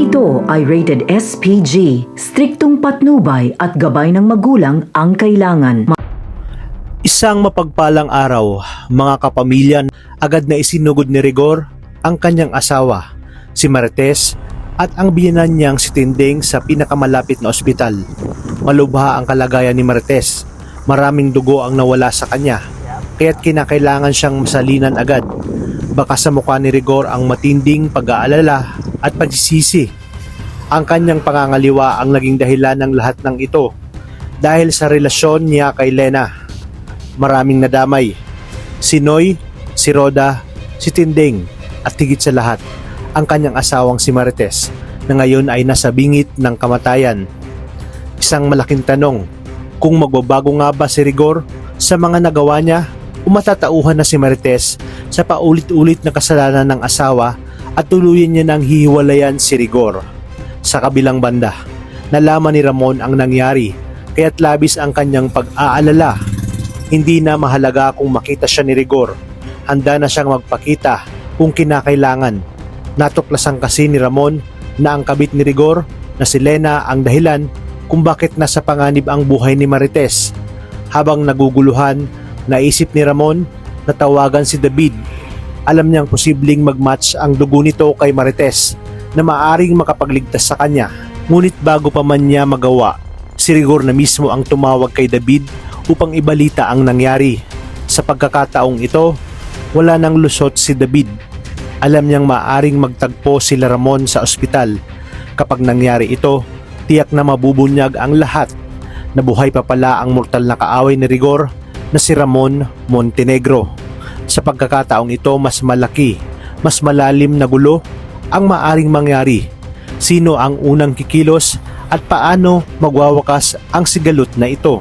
Ito ay rated SPG, striktong patnubay at gabay ng magulang ang kailangan. Isang mapagpalang araw, mga kapamilya, agad na isinugod ni Rigor ang kanyang asawa, si Marites, at ang biyenan niyang si Tinding sa pinakamalapit na ospital. Malubha ang kalagayan ni Marites. Maraming dugo ang nawala sa kanya, kaya't kinakailangan siyang masalinan agad. Baka sa mukha ni Rigor ang matinding pag-aalala at pagsisisi. Ang kanyang pangangaliwa ang naging dahilan ng lahat ng ito dahil sa relasyon niya kay Lena. Maraming nadamay. Si Noy, si Roda, si Tinding at higit sa lahat ang kanyang asawang si Marites na ngayon ay nasa bingit ng kamatayan. Isang malaking tanong, kung magbabago nga ba si Rigor sa mga nagawa niya o matatauhan na si Marites sa paulit-ulit na kasalanan ng asawa at tuluyan niya nang hihiwalayan si Rigor. Sa kabilang banda, nalaman ni Ramon ang nangyari kaya't labis ang kanyang pag-aalala. Hindi na mahalaga kung makita siya ni Rigor. Handa na siyang magpakita kung kinakailangan. Natuklasan kasi ni Ramon na ang kabit ni Rigor na si Lena ang dahilan kung bakit nasa panganib ang buhay ni Marites. Habang naguguluhan, naisip ni Ramon na tawagan si David. Alam niyang posibleng mag-match ang dugo nito kay Marites na maaring makapagligtas sa kanya. Ngunit bago pa man niya magawa, si Rigor na mismo ang tumawag kay David upang ibalita ang nangyari. Sa pagkakataong ito, wala nang lusot si David. Alam niyang maaring magtagpo sila Ramon sa ospital. Kapag nangyari ito, tiyak na mabubunyag ang lahat. Nabuhay pa pala ang mortal na kaaway ni Rigor na si Ramon Montenegro. Sa pagkakataong ito, mas malaki, mas malalim na gulo ang maaring mangyari. Sino ang unang kikilos at paano magwawakas ang sigalot na ito?